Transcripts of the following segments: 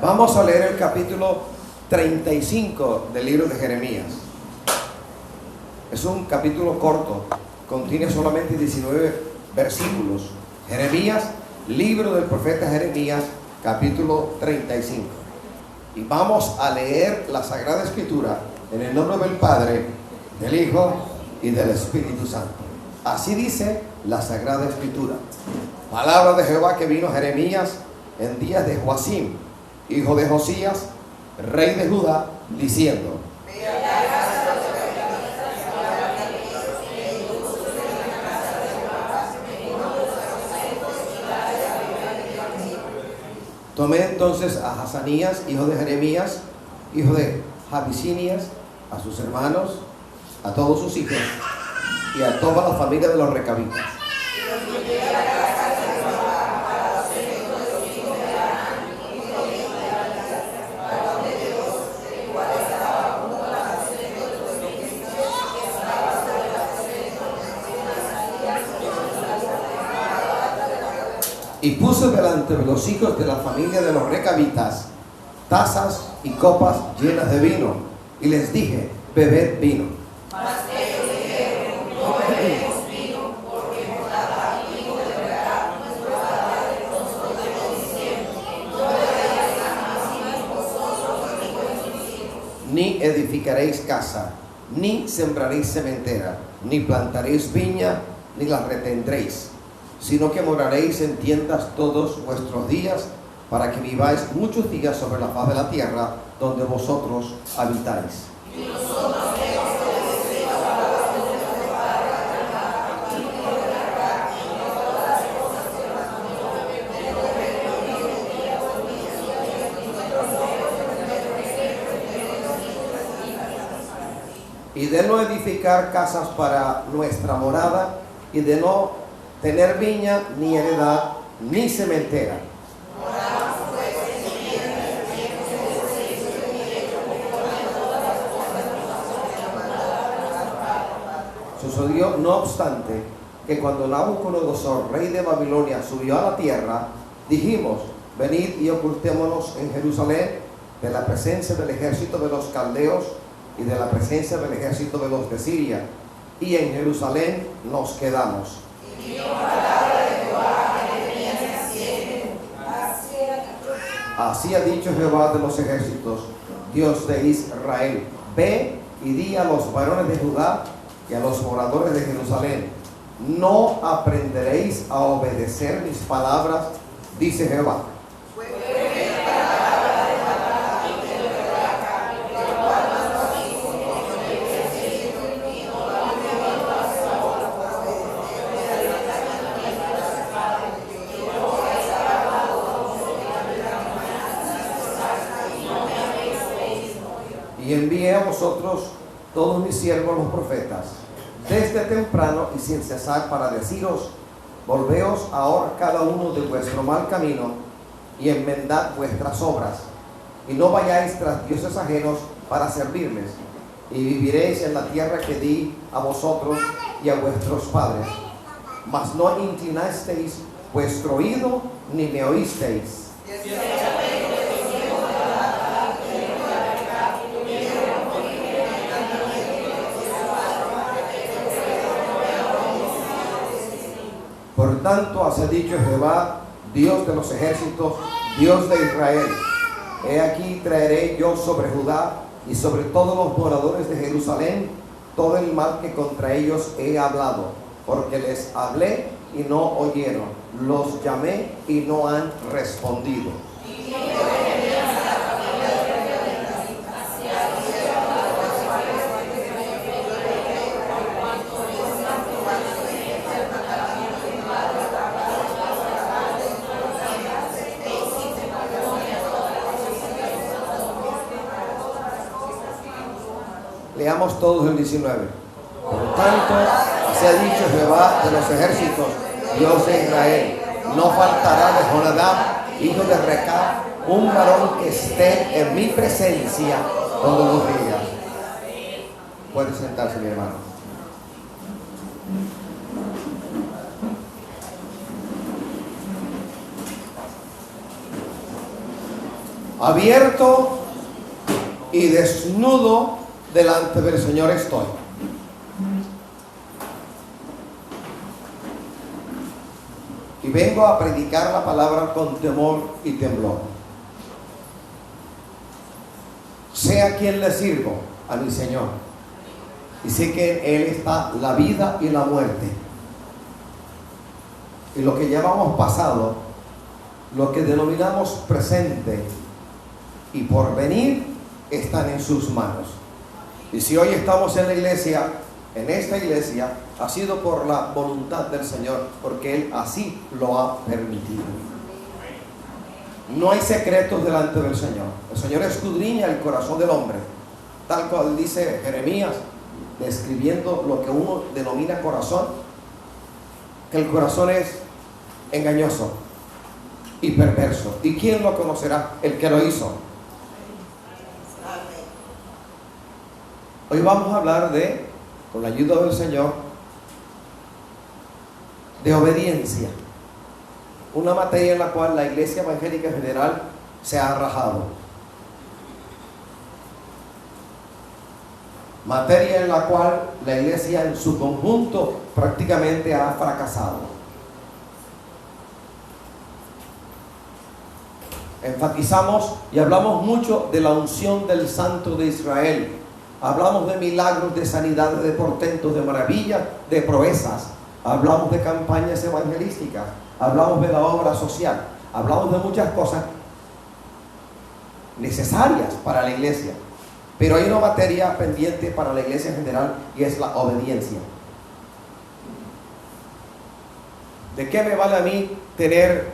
Vamos a leer el capítulo 35 del libro de Jeremías. Es un capítulo corto, contiene solamente 19 versículos. Jeremías, libro del profeta Jeremías, capítulo 35. Y vamos a leer la Sagrada Escritura en el nombre del Padre, del Hijo y del Espíritu Santo. Así dice la Sagrada Escritura. Palabra de Jehová que vino a Jeremías en días de Joacim, hijo de Josías, rey de Judá, diciendo: tomé entonces a Hazanías, hijo de Jeremías, hijo de Jabicinías, a sus hermanos, a todos sus hijos y a toda la familia de los recabitas. Y puse delante de los hijos de la familia de los recabitas tazas y copas llenas de vino, y les dije: bebed vino. Mas ellos dijeron: no beberemos vino, porque Jonadab, hijo de Rechab, nuestro padre, nos ordenó diciendo: no beberéis jamás, ni vosotros ni vuestros hijos, ni edificaréis casa, ni sembraréis sementera, ni plantaréis viña, ni la retendréis, sino que moraréis en tiendas todos vuestros días, para que viváis muchos días sobre la faz de la tierra donde vosotros habitáis. Y nosotros hemos obedecido a la voz de nuestro padre Abraham, hijo de Agar, y todas las cosas que nos mandó, de comer vino día por día, y nuestros ojos y de no edificar casas para nuestra morada, y de no tener viña, ni heredad, ni cementera. Sucedió, no obstante, que cuando Nabucodonosor, rey de Babilonia, subió a la tierra, dijimos: venid y ocultémonos en Jerusalén de la presencia del ejército de los caldeos y de la presencia del ejército de los de Siria, y en Jerusalén nos quedamos. Así ha dicho Jehová de los ejércitos, Dios de Israel: ve y di a los varones de Judá y a los moradores de Jerusalén: no aprenderéis a obedecer mis palabras, dice Jehová. Y envié a vosotros todos mis siervos los profetas, desde temprano y sin cesar, para deciros: volveos ahora cada uno de vuestro mal camino, y enmendad vuestras obras, y no vayáis tras dioses ajenos para servirles, y viviréis en la tierra que di a vosotros y a vuestros padres. Mas no inclinasteis vuestro oído, ni me oísteis. Por tanto, así ha dicho Jehová, Dios de los ejércitos, Dios de Israel: he aquí traeré yo sobre Judá y sobre todos los moradores de Jerusalén todo el mal que contra ellos he hablado, porque les hablé y no oyeron, los llamé y no han respondido. Leamos todos el 19. Por tanto, así ha dicho Jehová de los ejércitos, Dios de Israel: no faltará de Jonadab, hijo de Rechab, un varón que esté en mi presencia todos los días. Puede sentarse, mi hermano. Abierto y desnudo delante del Señor estoy. Y vengo a predicar la palabra con temor y temblor. Sé a quien le sirvo, a mi Señor. Y sé que en Él está la vida y la muerte. Y lo que llamamos pasado, lo que denominamos presente y porvenir, están en sus manos. Y si hoy estamos en la iglesia, en esta iglesia, ha sido por la voluntad del Señor, porque Él así lo ha permitido. No hay secretos delante del Señor. El Señor escudriña el corazón del hombre, tal cual dice Jeremías, describiendo lo que uno denomina corazón, que el corazón es engañoso y perverso. ¿Y quién lo conocerá? El que lo hizo. Hoy vamos a hablar de, con la ayuda del Señor, de obediencia. Una materia en la cual la iglesia evangélica en general se ha rajado. Materia en la cual la iglesia en su conjunto prácticamente ha fracasado. Enfatizamos y hablamos mucho de la unción del Santo de Israel. Hablamos de milagros, de sanidades, de portentos, de maravillas, de proezas. Hablamos de campañas evangelísticas. Hablamos de la obra social. Hablamos de muchas cosas necesarias para la iglesia. Pero hay una materia pendiente para la iglesia en general, y es la obediencia. ¿De qué me vale a mí tener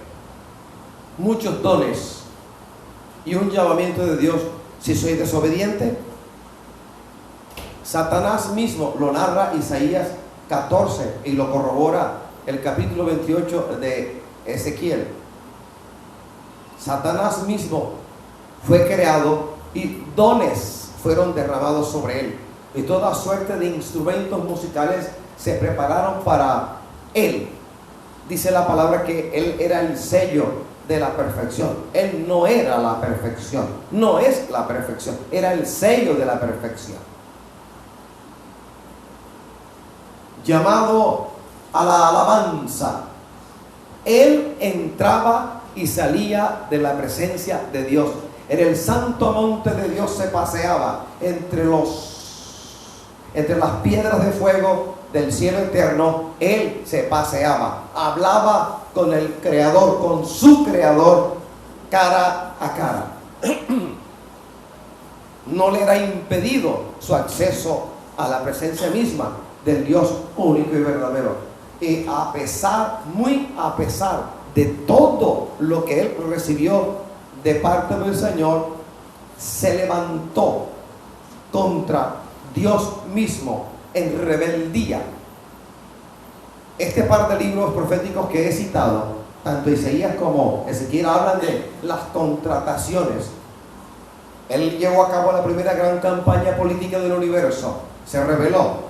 muchos dones y un llamamiento de Dios si soy desobediente? Satanás mismo lo narra Isaías 14 y lo corrobora el capítulo 28 de Ezequiel. Satanás mismo fue creado y dones fueron derramados sobre él, y toda suerte de instrumentos musicales se prepararon para él. Dice la palabra que él era el sello de la perfección. Él no era la perfección, no es la perfección, era el sello de la perfección. Llamado a la alabanza, él entraba y salía de la presencia de Dios. En el santo monte de Dios se paseaba entre las piedras de fuego del cielo eterno. Él se paseaba, hablaba con el Creador, con su Creador, cara a cara. No le era impedido su acceso a la presencia misma del Dios único y verdadero. Y muy a pesar de todo lo que él recibió de parte del Señor, se levantó contra Dios mismo en rebeldía. Este par de libros proféticos que he citado, tanto Isaías como Ezequiel, hablan de las contrataciones. Él llevó a cabo la primera gran campaña política del universo, se rebeló,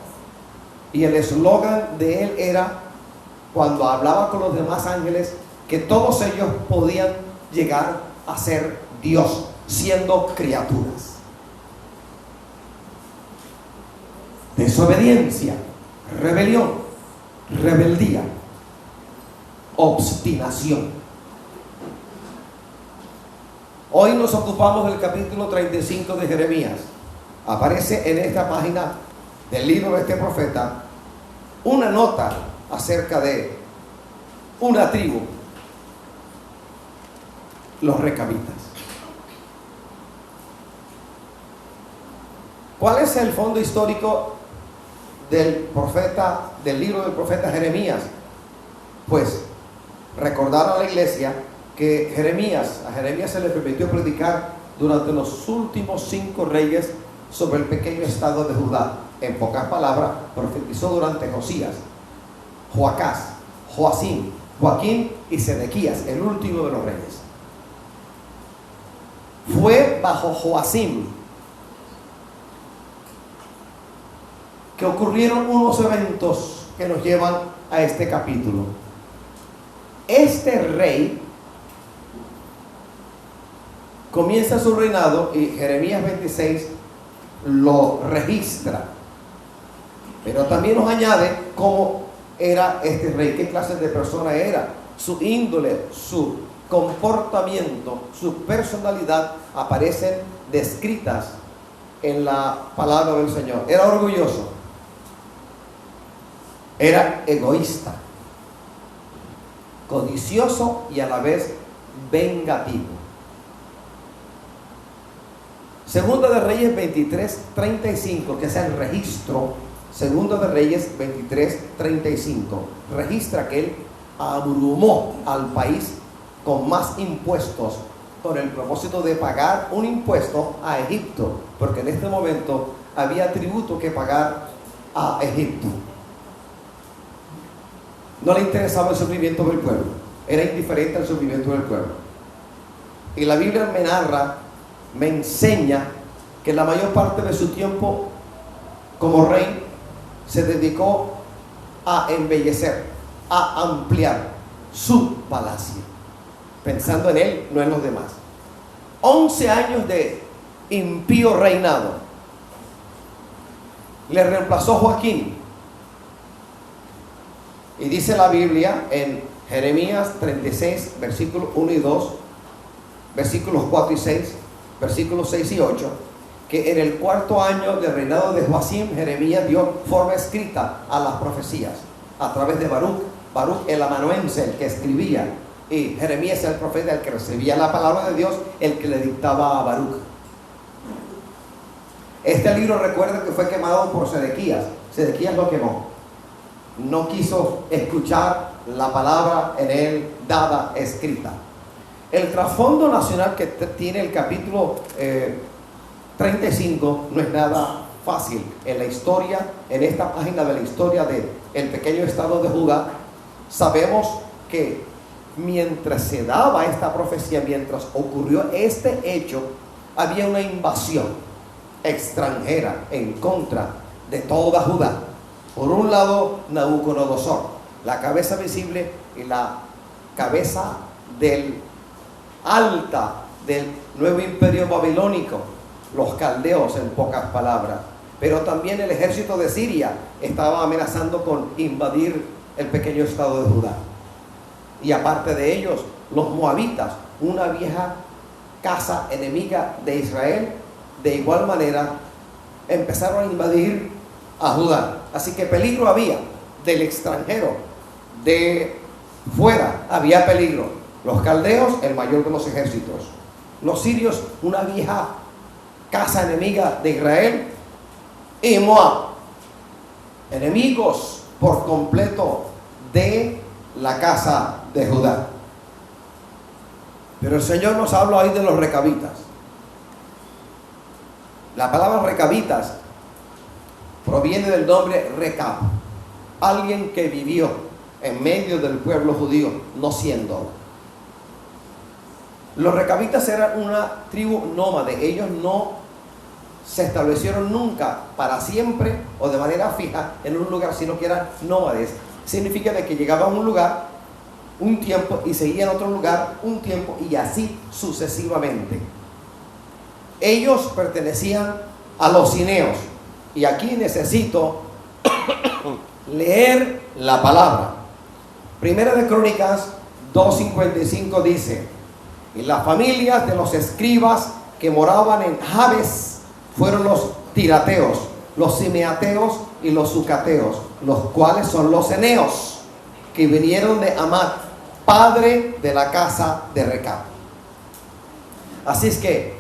y el eslogan de él era, cuando hablaba con los demás ángeles, que todos ellos podían llegar a ser Dios siendo criaturas. Desobediencia, rebelión, rebeldía, obstinación. Hoy nos ocupamos del capítulo 35 de Jeremías. Aparece en esta página del libro de este profeta una nota acerca de una tribu, los recabitas. ¿Cuál es el fondo histórico del libro del profeta Jeremías? Pues recordar a la iglesia que a Jeremías se le permitió predicar durante los últimos 5 reyes sobre el pequeño estado de Judá. En pocas palabras, profetizó durante Josías, Joacás, Joacim, Joaquín y Sedequías, el último de los reyes. Fue bajo Joacim que ocurrieron unos eventos que nos llevan a este capítulo. Este rey comienza su reinado y Jeremías 26 lo registra. Pero también nos añade cómo era este rey, qué clase de persona era, su índole, su comportamiento, su personalidad aparecen descritas en la palabra del Señor. Era orgulloso, era egoísta, codicioso y a la vez vengativo. Segunda de Reyes 23:35, que es el registro. Segunda de Reyes 23:35 registra que él abrumó al país con más impuestos con el propósito de pagar un impuesto a Egipto, porque en este momento había tributo que pagar a Egipto. No le interesaba el sufrimiento del pueblo, era indiferente al sufrimiento del pueblo. Y la Biblia me narra, me enseña que la mayor parte de su tiempo como rey se dedicó a embellecer, a ampliar su palacio, pensando en él, no en los demás. 11 años de impío reinado. Le reemplazó Joaquín. Y dice la Biblia en Jeremías 36, versículos 1 y 2, versículos 4 y 6, versículos 6 y 8, que en el cuarto año del reinado de Joacim, Jeremías dio forma escrita a las profecías a través de Baruch el amanuense, el que escribía, y Jeremías el profeta, el que recibía la palabra de Dios, el que le dictaba a Baruch. Este libro, recuerden que fue quemado por Sedequías. Sedequías lo quemó, no quiso escuchar la palabra en él dada, escrita. El trasfondo nacional que tiene el capítulo 35 no es nada fácil. En la historia, en esta página de la historia del pequeño estado de Judá, sabemos que mientras se daba esta profecía, mientras ocurrió este hecho, había una invasión extranjera en contra de toda Judá. Por un lado, Nabucodonosor, la cabeza visible y la cabeza alta del nuevo imperio babilónico, los caldeos en pocas palabras. Pero también el ejército de Siria estaba amenazando con invadir el pequeño estado de Judá. Y aparte de ellos, los moabitas, una vieja casa enemiga de Israel, de igual manera empezaron a invadir a Judá. Así que peligro había del extranjero, de fuera había peligro. Los caldeos, el mayor de los ejércitos. Los sirios, una vieja casa enemiga de Israel. Y Moab, enemigos por completo de la casa de Judá. Pero el Señor nos habla ahí de los recabitas. La palabra recabitas proviene del nombre Recab, alguien que vivió en medio del pueblo judío, no siendo. Los recabitas eran una tribu nómade. Ellos no se establecieron nunca para siempre o de manera fija en un lugar, sino que eran nómades. Significa de que llegaban a un lugar un tiempo y seguían a otro lugar un tiempo y así sucesivamente. Ellos pertenecían a los cineos. Y aquí necesito leer la palabra. Primera de Crónicas 2:55 dice: y las familias de los escribas que moraban en Jabes fueron los tirateos, los simeateos y los sucateos, los cuales son los eneos, que vinieron de Amat, padre de la casa de Recab. Así es que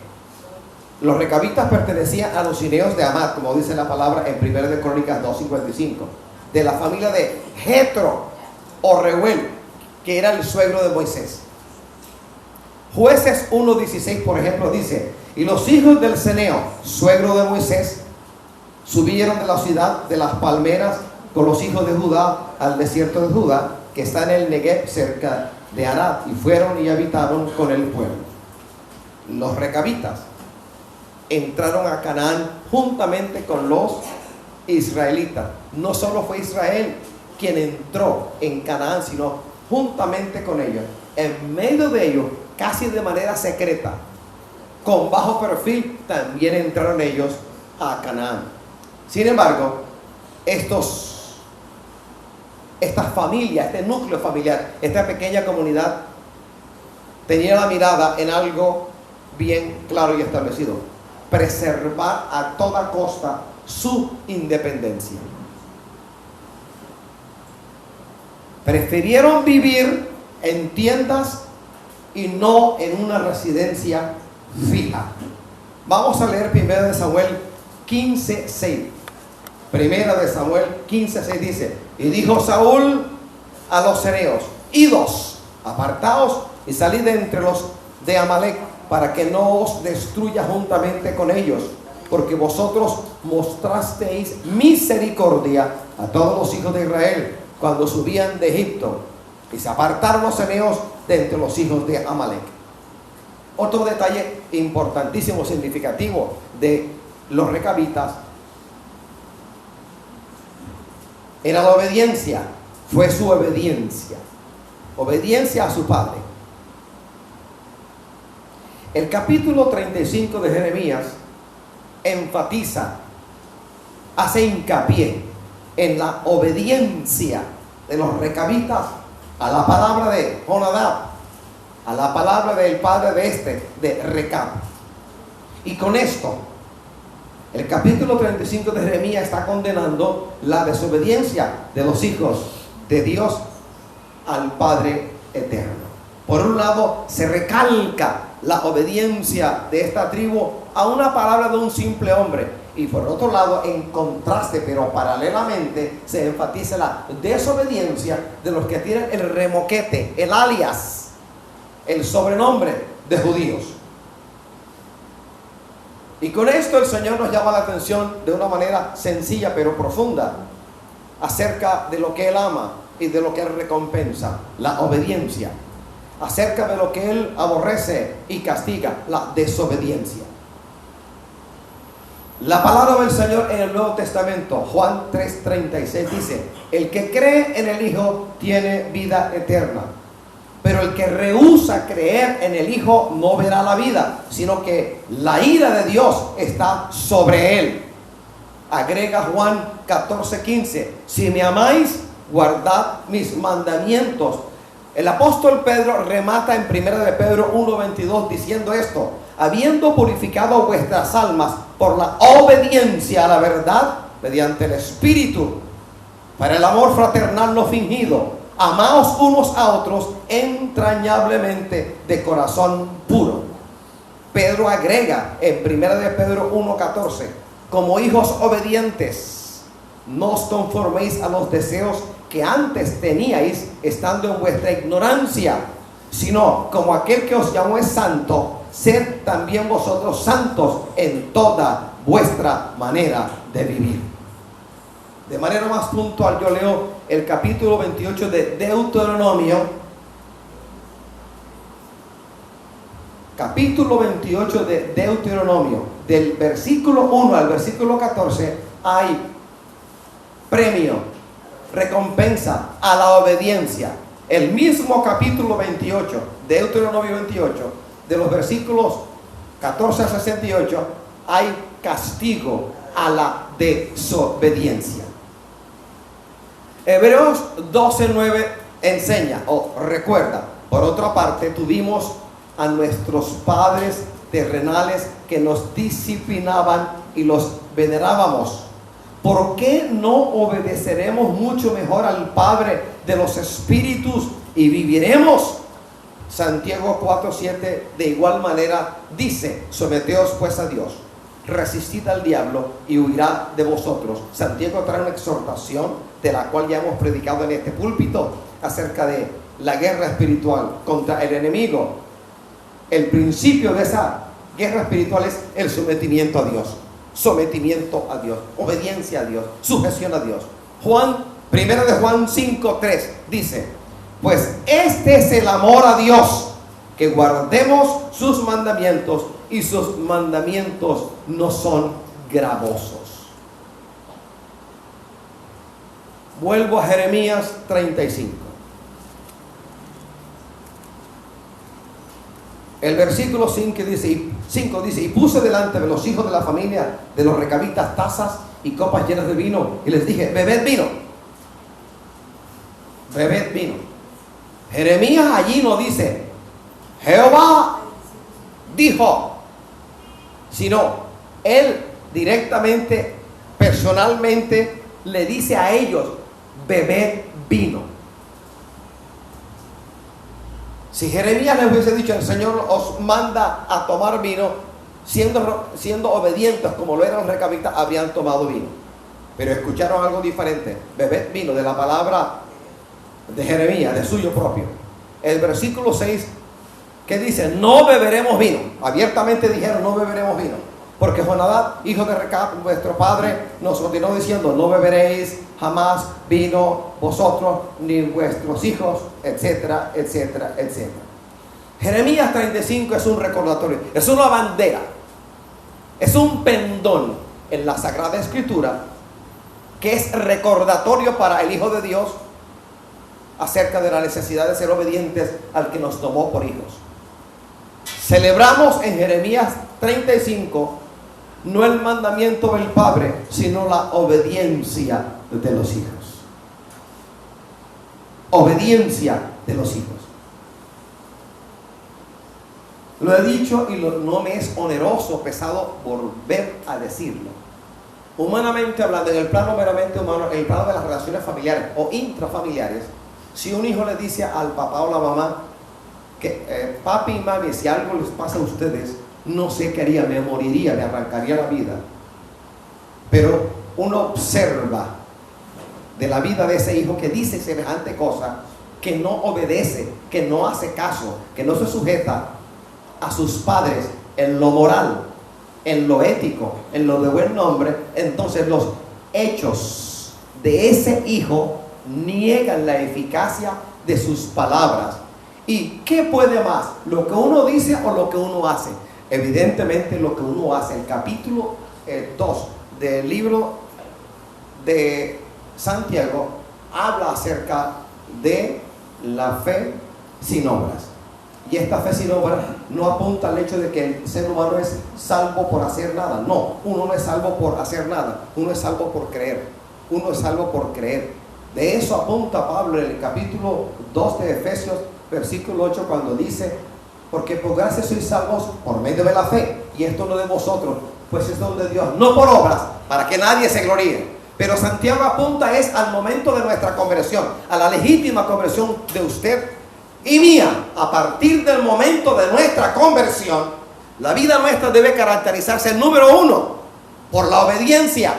los recabitas pertenecían a los cineos de Amat, como dice la palabra en 1 de Crónicas 2:55, de la familia de Jetro o Reuel, que era el suegro de Moisés. Jueces 1:16, por ejemplo, dice: y los hijos del Ceneo, suegro de Moisés, subieron de la ciudad de las palmeras con los hijos de Judá al desierto de Judá, que está en el Negev cerca de Arad, y fueron y habitaron con el pueblo. Los recabitas entraron a Canaán juntamente con los israelitas. No solo fue Israel quien entró en Canaán, sino juntamente con ellos. En medio de ellos, casi de manera secreta, con bajo perfil, también entraron ellos a Canaán. Sin embargo, estas familias, este núcleo familiar, esta pequeña comunidad, tenía la mirada en algo bien claro y establecido: preservar a toda costa su independencia. Prefirieron vivir en tiendas y no en una residencia fija. Vamos a leer 1 de Samuel 15:6. 1 de Samuel 15:6 dice: y dijo Saúl a los ceneos: idos, apartaos y salid de entre los de Amalec, para que no os destruya juntamente con ellos, porque vosotros mostrasteis misericordia a todos los hijos de Israel cuando subían de Egipto. Y se apartaron los ceneos de entre los hijos de Amalec. Otro detalle importantísimo, significativo de los recabitas era la obediencia. Fue su obediencia a su padre. El capítulo 35 de Jeremías enfatiza, hace hincapié en la obediencia de los recabitas a la palabra de Jonadab, a la palabra del padre de Recab. Y con esto, el capítulo 35 de Jeremías está condenando la desobediencia de los hijos de Dios al Padre eterno. Por un lado, se recalca la obediencia de esta tribu a una palabra de un simple hombre, y por otro lado, en contraste, pero paralelamente, se enfatiza la desobediencia de los que tienen el remoquete, el alias, el sobrenombre de judíos. Y con esto el Señor nos llama la atención de una manera sencilla pero profunda acerca de lo que Él ama y de lo que Él recompensa: la obediencia. Acerca de lo que Él aborrece y castiga: la desobediencia. La palabra del Señor en el Nuevo Testamento, Juan 3:36, dice: el que cree en el Hijo tiene vida eterna, pero el que rehúsa creer en el Hijo no verá la vida, sino que la ira de Dios está sobre él. Agrega Juan 14:15: si me amáis, guardad mis mandamientos. El apóstol Pedro remata en 1 de Pedro 1:22 diciendo esto: habiendo purificado vuestras almas por la obediencia a la verdad mediante el Espíritu, para el amor fraternal no fingido, amaos unos a otros entrañablemente de corazón puro. Pedro agrega en 1 de Pedro 1:14: como hijos obedientes, no os conforméis a los deseos que antes teníais estando en vuestra ignorancia, sino como aquel que os llamó es santo, sed también vosotros santos en toda vuestra manera de vivir. De manera más puntual, yo leo el capítulo 28 de Deuteronomio. Capítulo 28 de Deuteronomio, del versículo 1 al versículo 14, hay premio, recompensa a la obediencia. El mismo capítulo 28, Deuteronomio 28, de los versículos 14 a 68, hay castigo a la desobediencia. Hebreos 12:9 enseña o recuerda: por otra parte, tuvimos a nuestros padres terrenales que nos disciplinaban y los venerábamos. ¿Por qué no obedeceremos mucho mejor al Padre de los espíritus y viviremos? Santiago 4:7 de igual manera dice: someteos pues a Dios, resistid al diablo y huirá de vosotros. Santiago trae una exhortación de la cual ya hemos predicado en este púlpito acerca de la guerra espiritual contra el enemigo. El principio de esa guerra espiritual es el sometimiento a Dios. Sometimiento a Dios, obediencia a Dios, sujeción a Dios. Juan, 1 de Juan 5:3 dice: pues este es el amor a Dios, que guardemos sus mandamientos, y sus mandamientos no son gravosos. Vuelvo a El versículo 5 dice, y puse delante de los hijos de la familia de los recabitas tazas y copas llenas de vino, y les dije, bebed vino. Bebed vino. Jeremías allí no dice, Jehová dijo, sino él directamente, personalmente, le dice a ellos, bebed vino. Si Jeremías les hubiese dicho, el Señor os manda a tomar vino, siendo obedientes como lo eran los recabitas, habrían tomado vino. Pero escucharon algo diferente. Bebed vino, de la palabra de Jeremías, de suyo propio. El versículo 6, que dice, no beberemos vino. Abiertamente dijeron, no beberemos vino. Porque Jonadab, hijo de Recab, vuestro padre, nos continuó diciendo, no beberéis jamás vino vosotros, ni vuestros hijos, etcétera, etcétera, etcétera. Jeremías 35 es un recordatorio, es una bandera, es un pendón en la Sagrada Escritura, que es recordatorio para el Hijo de Dios acerca de la necesidad de ser obedientes al que nos tomó por hijos. Celebramos en Jeremías 35 no el mandamiento del Padre, sino la obediencia de los hijos. Obediencia de los hijos. Lo he dicho y no me es oneroso, pesado volver a decirlo. Humanamente hablando, en el plano meramente humano, en el plano de las relaciones familiares o intrafamiliares, si un hijo le dice al papá o la mamá que papi y mami, si algo les pasa a ustedes, no sé qué haría, me moriría, me arrancaría la vida. Pero uno observa de la vida de ese hijo que dice semejante cosa, que no obedece, que no hace caso, que no se sujeta a sus padres en lo moral, en lo ético, en lo de buen nombre. Entonces los hechos de ese hijo niegan la eficacia de sus palabras. ¿Y qué puede más? ¿Lo que uno dice o lo que uno hace? Evidentemente lo que uno hace. El capítulo 2 del libro de Santiago habla acerca de la fe sin obras. Y esta fe sin obras no apunta al hecho de que el ser humano es salvo por hacer nada. No, uno no es salvo por hacer nada. Uno es salvo por creer. Uno es salvo por creer. De eso apunta Pablo en el capítulo 2 de Efesios, versículo 8, cuando dice, porque por gracia sois salvos por medio de la fe, y esto no de vosotros, pues es don de Dios, no por obras, para que nadie se gloríe. Pero Santiago apunta es al momento de nuestra conversión, a la legítima conversión de usted y mía. A partir del momento de nuestra conversión, la vida nuestra debe caracterizarse, número uno, por la obediencia.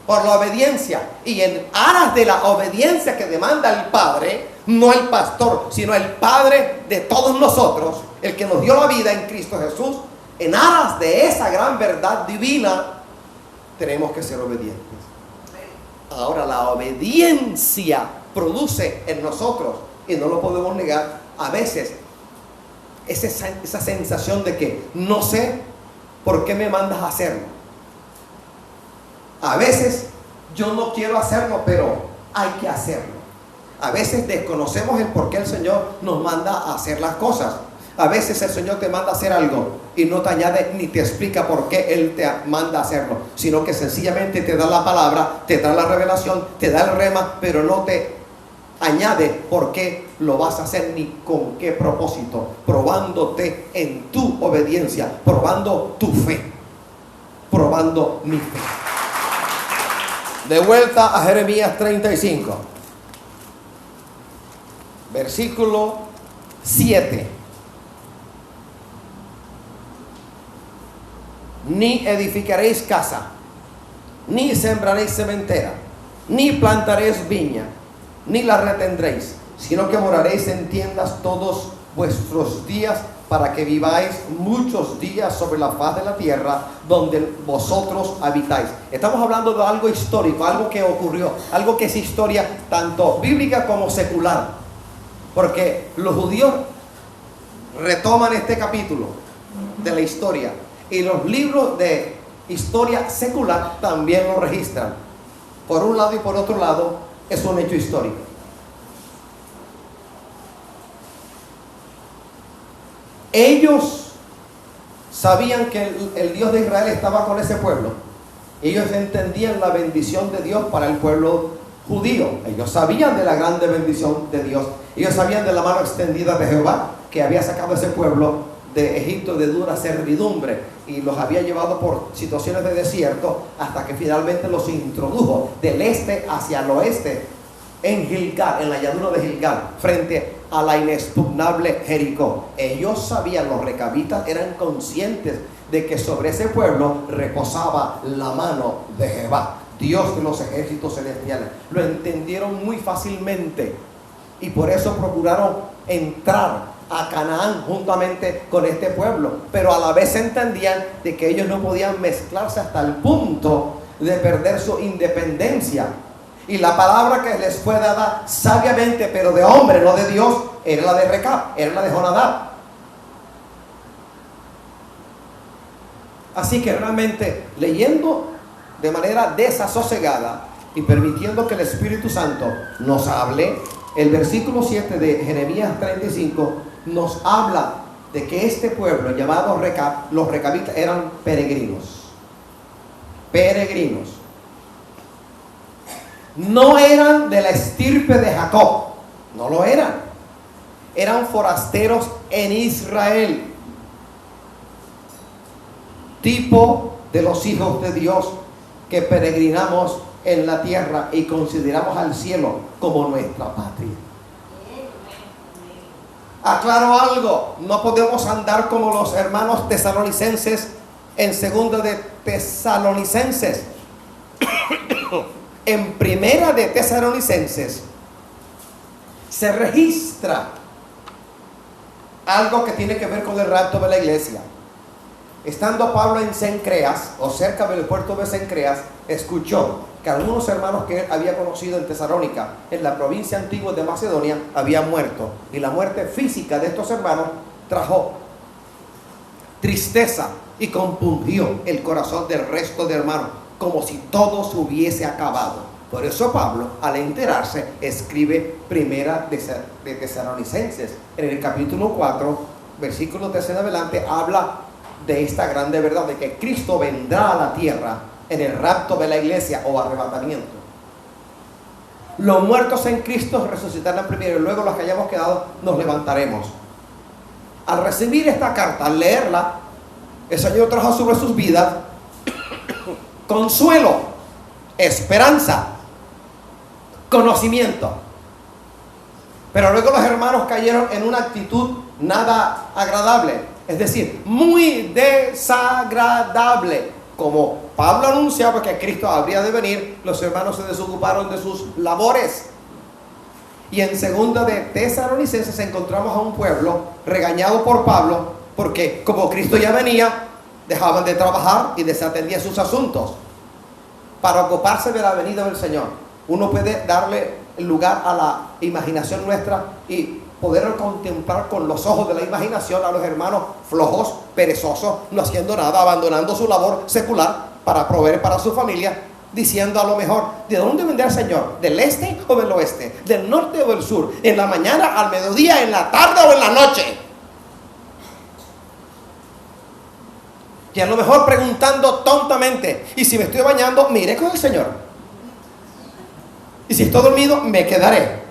Por la obediencia. Y en aras de la obediencia que demanda el Padre, no el pastor, sino el Padre de todos nosotros, el que nos dio la vida en Cristo Jesús, en aras de esa gran verdad divina, tenemos que ser obedientes. Ahora, la obediencia produce en nosotros, y no lo podemos negar, a veces esa sensación de que no sé por qué me mandas a hacerlo. A veces yo no quiero hacerlo, pero hay que hacerlo. A veces desconocemos el por qué el Señor nos manda a hacer las cosas. A veces el Señor te manda a hacer algo y no te añade ni te explica por qué Él te manda a hacerlo, sino que sencillamente te da la palabra, te da la revelación, te da el rema, pero no te añade por qué lo vas a hacer ni con qué propósito, probándote en tu obediencia, probando tu fe, probando mi fe. De vuelta a Jeremías 35, versículo 7. Ni edificaréis casa, ni sembraréis sementera, ni plantaréis viña, ni la retendréis, sino que moraréis en tiendas todos vuestros días, para que viváis muchos días sobre la faz de la tierra donde vosotros habitáis. Estamos hablando de algo histórico, algo que ocurrió, algo que es historia tanto bíblica como secular, porque los judíos retoman este capítulo de la historia y los libros de historia secular también lo registran. Por un lado y por otro lado es un hecho histórico. Ellos sabían que el Dios de Israel estaba con ese pueblo. Ellos entendían la bendición de Dios para el pueblo judío. Ellos sabían de la grande bendición de Dios. Ellos sabían de la mano extendida de Jehová, que había sacado a ese pueblo de Egipto de dura servidumbre y los había llevado por situaciones de desierto hasta que finalmente los introdujo del este hacia el oeste en Gilgal, en la llanura de Gilgal, frente a la inexpugnable Jericó. Ellos sabían, los recabitas eran conscientes de que sobre ese pueblo reposaba la mano de Jehová, Dios de los ejércitos celestiales. Lo entendieron muy fácilmente y por eso procuraron entrar a Canaán juntamente con este pueblo, pero a la vez entendían de que ellos no podían mezclarse hasta el punto de perder su independencia. Y la palabra que les fue dada sabiamente, pero de hombre, no de Dios, era la de Recab, era la de Jonadab. Así que realmente, leyendo de manera desasosegada y permitiendo que el Espíritu Santo nos hable, el versículo 7 de Jeremías 35 nos habla de que este pueblo llamado Recab, los recabitas, eran peregrinos. Peregrinos. No eran de la estirpe de Jacob, no lo eran. Eran forasteros en Israel, tipo de los hijos de Dios que peregrinamos en la tierra y consideramos al cielo como nuestra patria. Aclaro algo, no podemos andar como los hermanos tesalonicenses en segunda de Tesalonicenses. En primera de Tesalonicenses se registra algo que tiene que ver con el rapto de la iglesia. Estando Pablo en Cencreas, o cerca del puerto de Cencreas, escuchó que algunos hermanos que él había conocido en Tesalónica, en la provincia antigua de Macedonia, habían muerto. Y la muerte física de estos hermanos trajo tristeza y compungió el corazón del resto de hermanos, como si todo se hubiese acabado. Por eso Pablo, al enterarse, escribe primera de Tesalonicenses. En el capítulo 4, versículo 3 en adelante, habla de esta grande verdad, de que Cristo vendrá a la tierra en el rapto de la iglesia o arrebatamiento. Los muertos en Cristo resucitarán primero y luego los que hayamos quedado nos levantaremos. Al recibir esta carta, al leerla, el Señor trajo sobre sus vidas consuelo, esperanza, conocimiento. Pero luego los hermanos cayeron en una actitud nada agradable, es decir, muy desagradable. Como Pablo anunciaba que Cristo habría de venir, los hermanos se desocuparon de sus labores. Y en segunda de Tesalonicenses encontramos a un pueblo regañado por Pablo, porque como Cristo ya venía, dejaban de trabajar y desatendían sus asuntos para ocuparse de la venida del Señor. Uno puede darle lugar a la imaginación nuestra y poder contemplar con los ojos de la imaginación a los hermanos flojos, perezosos, no haciendo nada, abandonando su labor secular para proveer para su familia, diciendo a lo mejor, ¿de dónde vendrá el Señor? ¿Del este o del oeste? ¿Del norte o del sur? ¿En la mañana, al mediodía, en la tarde o en la noche? Y a lo mejor preguntando tontamente, y si me estoy bañando, me iré con el Señor. Y si estoy dormido, me quedaré.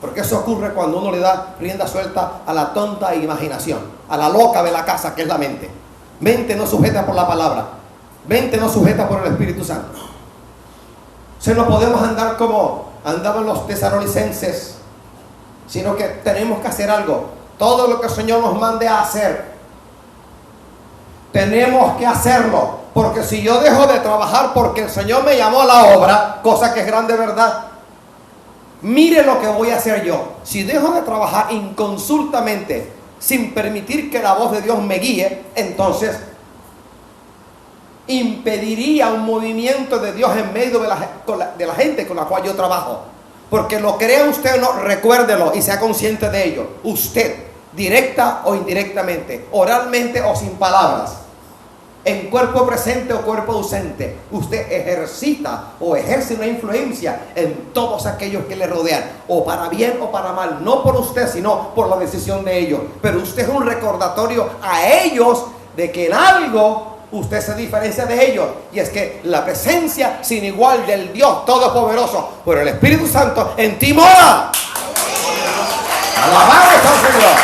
Porque eso ocurre cuando uno le da rienda suelta a la tonta imaginación, a la loca de la casa que es la mente. Mente no sujeta por la palabra, mente no sujeta por el Espíritu Santo. Se no podemos andar como andaban los tesalonicenses, sino que tenemos que hacer algo. Todo lo que el Señor nos mande a hacer, tenemos que hacerlo. Porque si yo dejo de trabajar porque el Señor me llamó a la obra, cosa que es grande verdad, mire lo que voy a hacer yo. Si dejo de trabajar inconsultamente, sin permitir que la voz de Dios me guíe, entonces impediría un movimiento de Dios en medio de la gente con la cual yo trabajo. Porque lo crea usted o no, recuérdelo y sea consciente de ello. Usted, directa o indirectamente, oralmente o sin palabras, en cuerpo presente o cuerpo ausente, usted ejercita o ejerce una influencia en todos aquellos que le rodean, o para bien o para mal, no por usted, sino por la decisión de ellos. Pero usted es un recordatorio a ellos de que en algo usted se diferencia de ellos, y es que la presencia sin igual del Dios Todopoderoso por el Espíritu Santo en ti mora. Alabado sea el Señor.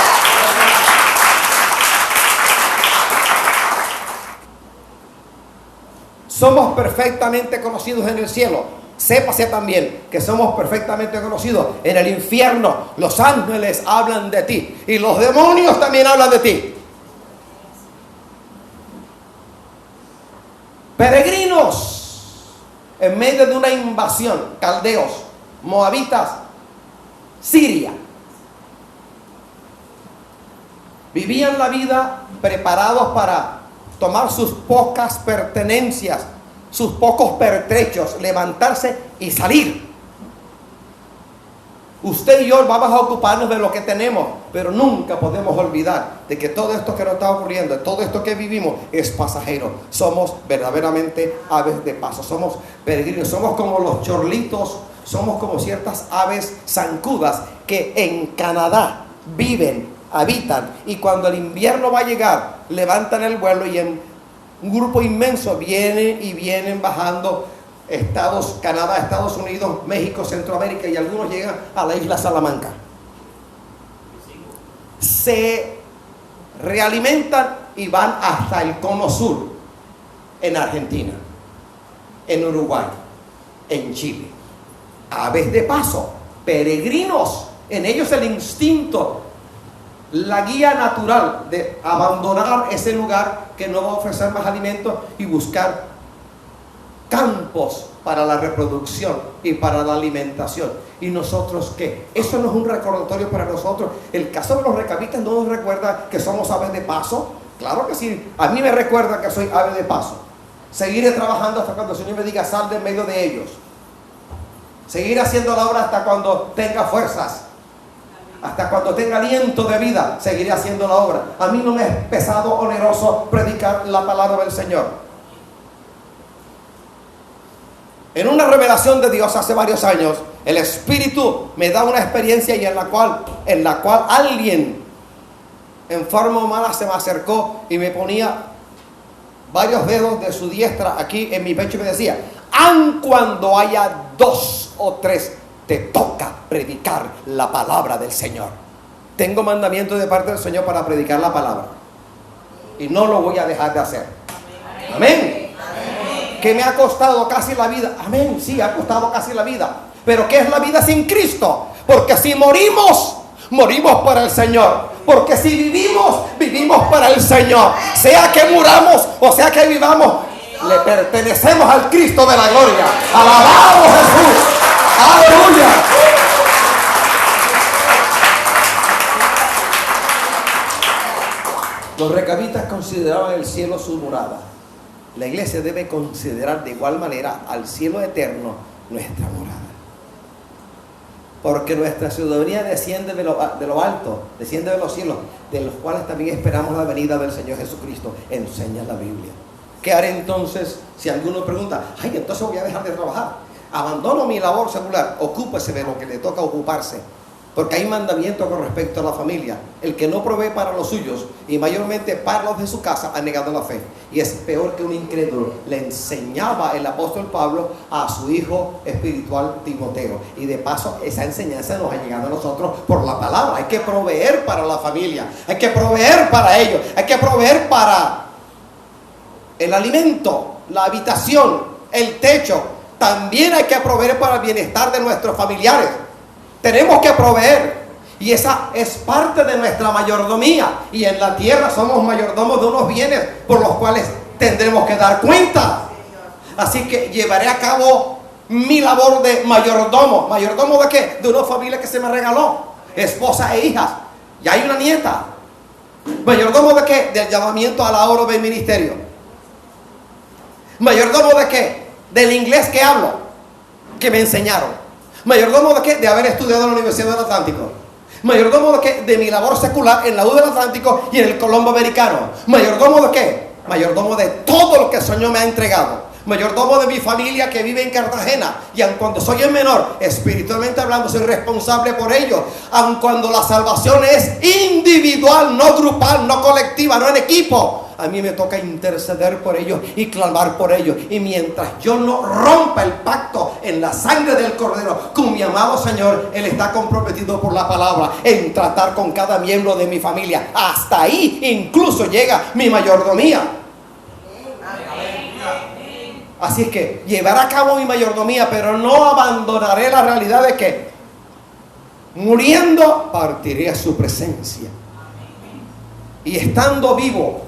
Somos perfectamente conocidos en el cielo. Sépase también que somos perfectamente conocidos en el infierno. Los ángeles hablan de ti y los demonios también hablan de ti. Peregrinos en medio de una invasión, caldeos, moabitas, Siria. Vivían la vida preparados para tomar sus pocas pertenencias, sus pocos pertrechos, levantarse y salir. Usted y yo vamos a ocuparnos de lo que tenemos, pero nunca podemos olvidar de que todo esto que nos está ocurriendo, todo esto que vivimos es pasajero. Somos verdaderamente aves de paso, somos peregrinos, somos como los chorlitos, somos como ciertas aves zancudas que en Canadá viven, habitan, y cuando el invierno va a llegar, levantan el vuelo y en un grupo inmenso vienen bajando Canadá, Estados Unidos, México, Centroamérica, y algunos llegan a la isla Salamanca. Se realimentan y van hasta el cono sur, en Argentina, en Uruguay, en Chile. Aves de paso, peregrinos, en ellos el instinto, la guía natural de abandonar ese lugar que no va a ofrecer más alimentos y buscar campos para la reproducción y para la alimentación. ¿Y nosotros qué? Eso no es un recordatorio para nosotros. El caso de los recabitas no nos recuerda que somos aves de paso. Claro que sí, a mí me recuerda que soy ave de paso. Seguiré trabajando hasta cuando el Señor me diga sal de en medio de ellos. Seguir haciendo la obra hasta cuando tenga fuerzas. Hasta cuando tenga aliento de vida, seguiré haciendo la obra. A mí no me es pesado, oneroso predicar la palabra del Señor. En una revelación de Dios hace varios años, el Espíritu me da una experiencia y en la cual alguien en forma humana se me acercó y me ponía varios dedos de su diestra aquí en mi pecho y me decía: aun cuando haya 2 o 3, te toca predicar la palabra del Señor. Tengo mandamiento de parte del Señor para predicar la palabra y no lo voy a dejar de hacer. Amén. Que me ha costado casi la vida. Amén, sí, ha costado casi la vida. Pero ¿qué es la vida sin Cristo? Porque si morimos, morimos para el Señor. Porque si vivimos, vivimos para el Señor. Sea que muramos o sea que vivamos, le pertenecemos al Cristo de la gloria. ¡Alabado Jesús! ¡Aleluya! Los recabitas consideraban el cielo su morada. La iglesia debe considerar de igual manera al cielo eterno nuestra morada. Porque nuestra ciudadanía desciende de lo alto, desciende de los cielos, de los cuales también esperamos la venida del Señor Jesucristo. Enseña la Biblia. ¿Qué haré entonces si alguno pregunta? Ay, entonces voy a dejar de trabajar. Abandono mi labor secular. Ocúpese de lo que le toca ocuparse. Porque hay mandamientos con respecto a la familia. El que no provee para los suyos y mayormente para los de su casa ha negado la fe. Y es peor que un incrédulo. Le enseñaba el apóstol Pablo a su hijo espiritual Timoteo. Y de paso esa enseñanza nos ha llegado a nosotros por la palabra. Hay que proveer para la familia. Hay que proveer para ellos. Hay que proveer para el alimento, la habitación, el techo. También hay que proveer para el bienestar de nuestros familiares. Tenemos que proveer. Y esa es parte de nuestra mayordomía. Y en la tierra somos mayordomos de unos bienes por los cuales tendremos que dar cuenta. Así que llevaré a cabo mi labor de mayordomo. ¿Mayordomo de qué? De una familia que se me regaló. Esposa e hijas. Y hay una nieta. ¿Mayordomo de qué? Del llamamiento a la obra del ministerio. ¿Mayordomo de qué? Del inglés que hablo, que me enseñaron. ¿Mayordomo de qué? De haber estudiado en la Universidad del Atlántico. ¿Mayordomo de qué? De mi labor secular en la U del Atlántico y en el Colombo Americano. ¿Mayordomo de qué? Mayordomo de todo lo que el Señor me ha entregado. Mayordomo de mi familia que vive en Cartagena. Y aun cuando soy el menor, espiritualmente hablando, soy responsable por ello. Aun cuando la salvación es individual, no grupal, no colectiva, no en equipo. a mí me toca interceder por ellos y clamar por ellos. Y mientras yo no rompa el pacto en la sangre del Cordero con mi amado Señor, Él está comprometido por la palabra en tratar con cada miembro de mi familia. Hasta ahí incluso llega mi mayordomía. Así es que llevaré a cabo mi mayordomía, pero no abandonaré la realidad de que muriendo partiré a su presencia. Y estando vivo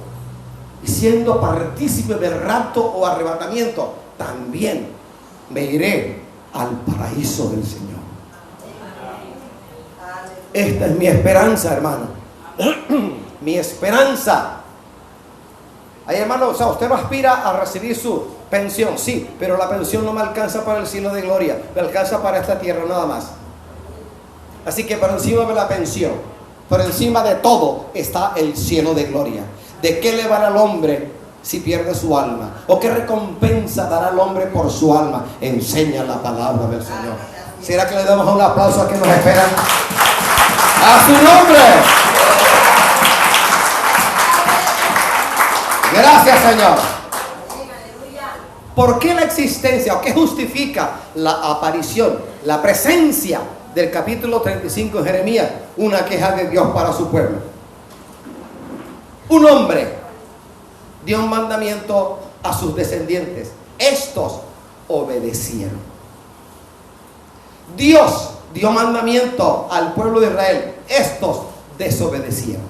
y siendo partícipe del rapto o arrebatamiento, también me iré al paraíso del Señor. Esta es mi esperanza, hermano. Mi esperanza. Ay, hermano, o sea, usted no aspira a recibir su pensión, sí, pero la pensión no me alcanza para el cielo de gloria, me alcanza para esta tierra nada más. Así que por encima de la pensión, por encima de todo, está el cielo de gloria. ¿De qué le vale al hombre si pierde su alma? ¿O qué recompensa dará al hombre por su alma? Enseña la palabra del Señor. ¿Será que le damos un aplauso a que nos esperan? ¡A su nombre! Gracias, Señor. ¿Por qué la existencia o qué justifica la aparición, la presencia del capítulo 35 de Jeremías? Una queja de Dios para su pueblo. Un hombre dio un mandamiento a sus descendientes. Estos obedecieron. Dios dio mandamiento al pueblo de Israel. Estos desobedecieron.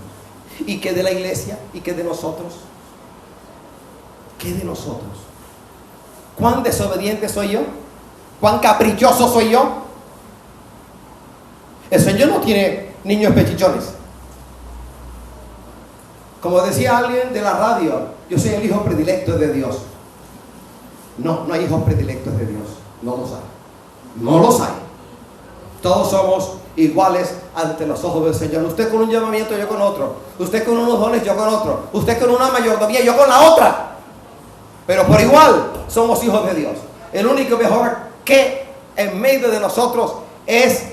¿Y qué de la iglesia? ¿Y qué de nosotros? ¿Qué de nosotros? ¿Cuán desobediente soy yo? ¿Cuán caprichoso soy yo? El Señor no tiene niños pechichones. Como decía alguien de la radio, yo soy el hijo predilecto de Dios. No, no hay hijos predilectos de Dios. No los hay. No los hay. Todos somos iguales ante los ojos del Señor. Usted con un llamamiento, yo con otro. Usted con unos dones, yo con otro. Usted con una mayordomía, yo con la otra. Pero por igual somos hijos de Dios. El único mejor que en medio de nosotros es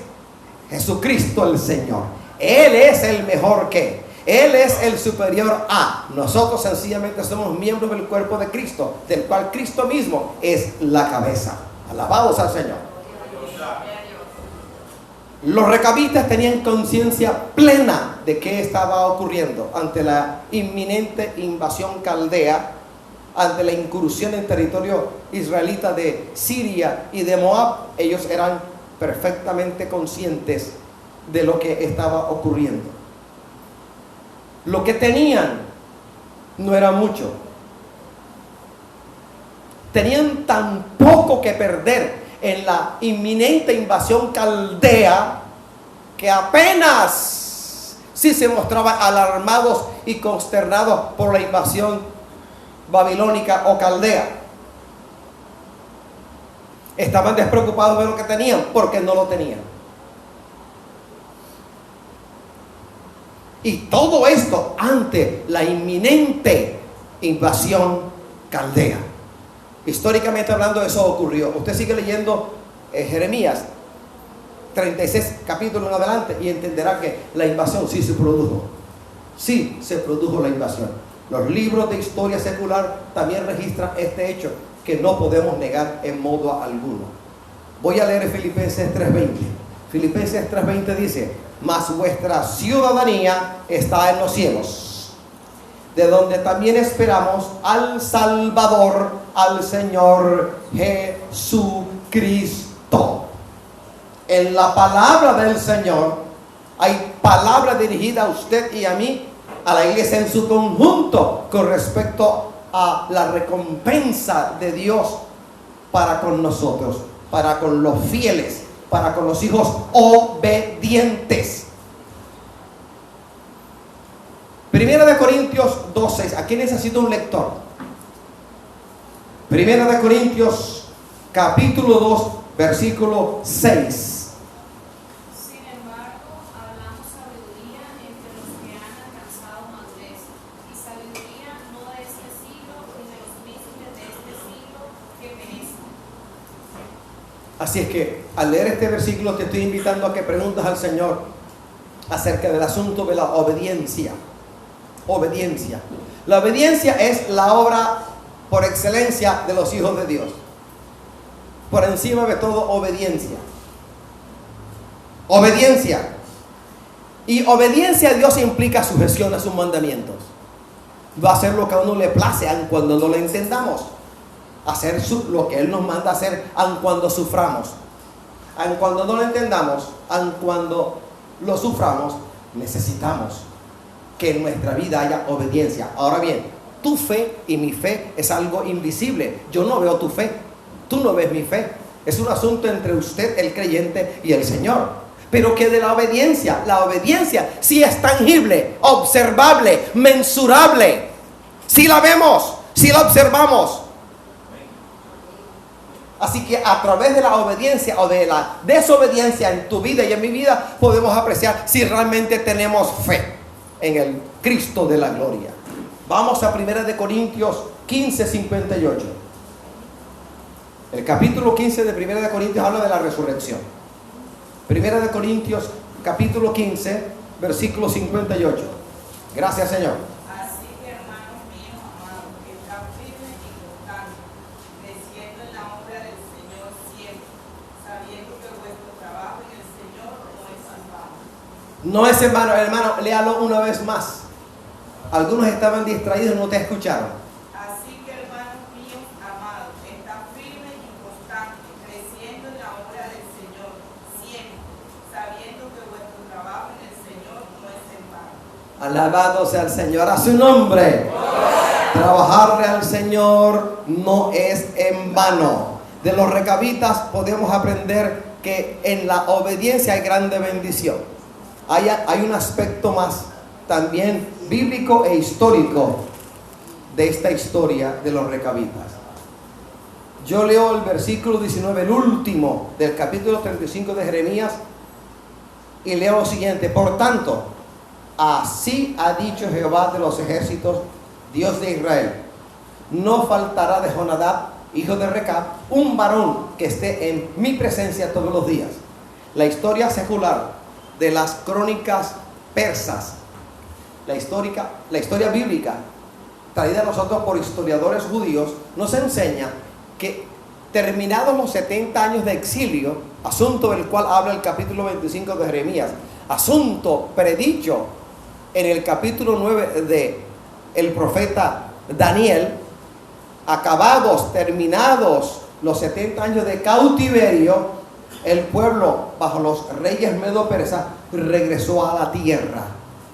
Jesucristo el Señor. Él es el mejor que. Él es el superior a. Nosotros sencillamente somos miembros del cuerpo de Cristo, del cual Cristo mismo es la cabeza. Alabados al Señor. Los recabitas tenían conciencia plena de qué estaba ocurriendo ante la inminente invasión caldea, ante la incursión en territorio israelita de Siria y de Moab. Ellos eran perfectamente conscientes de lo que estaba ocurriendo. Lo que tenían no era mucho. Tenían tan poco que perder en la inminente invasión caldea que apenas sí se mostraban alarmados y consternados por la invasión babilónica o caldea. Estaban despreocupados de lo que tenían porque no lo tenían. Y todo esto ante la inminente invasión caldea. Históricamente hablando, eso ocurrió. Usted sigue leyendo Jeremías 36 capítulos en adelante y entenderá que la invasión sí se produjo. Sí se produjo la invasión. Los libros de historia secular también registran este hecho que no podemos negar en modo alguno. Voy a leer Filipenses 3:20. Filipenses 3:20 dice: mas vuestra ciudadanía está en los cielos, de donde también esperamos al Salvador, al Señor Jesucristo. En la palabra del Señor hay palabra dirigida a usted y a mí, a la iglesia en su conjunto, con respecto a la recompensa de Dios para con nosotros, para con los fieles, para con los hijos obedientes. Primera de Corintios 2:6. Aquí necesito un lector. Primera de Corintios capítulo 2 versículo 6. Sin embargo, hablamos sabiduría entre los que han alcanzado madurez, y sabiduría no de este siglo, ni de los príncipes de este siglo que perecen. Así es que al leer este versículo te estoy invitando a que preguntes al Señor acerca del asunto de la obediencia. Obediencia. La obediencia es la obra por excelencia de los hijos de Dios. Por encima de todo, obediencia. Obediencia. Y obediencia a Dios implica sujeción a sus mandamientos. Va a hacer lo que a uno le place, aun cuando no lo entendamos. Hacer lo que Él nos manda hacer, aun cuando suframos. Aun cuando no lo entendamos, aun cuando lo suframos, necesitamos que en nuestra vida haya obediencia. Ahora bien, tu fe y mi fe es algo invisible. Yo no veo tu fe, tú no ves mi fe. Es un asunto entre usted, el creyente, y el Señor. Pero que de la obediencia sí es tangible, observable, mensurable. Si la vemos, si la observamos. Así que a través de la obediencia o de la desobediencia en tu vida y en mi vida, podemos apreciar si realmente tenemos fe en el Cristo de la gloria. Vamos a 1 de Corintios 15, 58. El capítulo 15 de 1 de Corintios habla de la resurrección. 1 de Corintios capítulo 15, versículo 58. Gracias, Señor. Así que, hermanos míos amados, estad firmes y constantes, creciendo en la obra del Señor siempre, sabiendo que vuestro trabajo en el Señor no es en vano. No es en vano, hermano, léalo una vez más. Algunos estaban distraídos y no te escucharon. Así que, hermanos míos amados, estad firmes y constantes, creciendo en la obra del Señor siempre, sabiendo que vuestro trabajo en el Señor no es en vano. Alabado sea el Señor a su nombre. Trabajarle al Señor no es en vano. De los recabitas podemos aprender que en la obediencia hay grande bendición. Hay un aspecto más también bíblico e histórico de esta historia de los recabitas. Yo leo el versículo 19, el último del capítulo 35 de Jeremías, y leo lo siguiente: por tanto, así ha dicho Jehová de los ejércitos, Dios de Israel: no faltará de Jonadab, hijo de Recab, un varón que esté en mi presencia todos los días. La historia secular de las crónicas persas, la historia bíblica traída a nosotros por historiadores judíos, nos enseña que terminados los 70 años de exilio, asunto del cual habla el capítulo 25 de Jeremías, asunto predicho en el capítulo 9 de el profeta Daniel, terminados los 70 años de cautiverio, el pueblo bajo los reyes medo-persas regresó a la tierra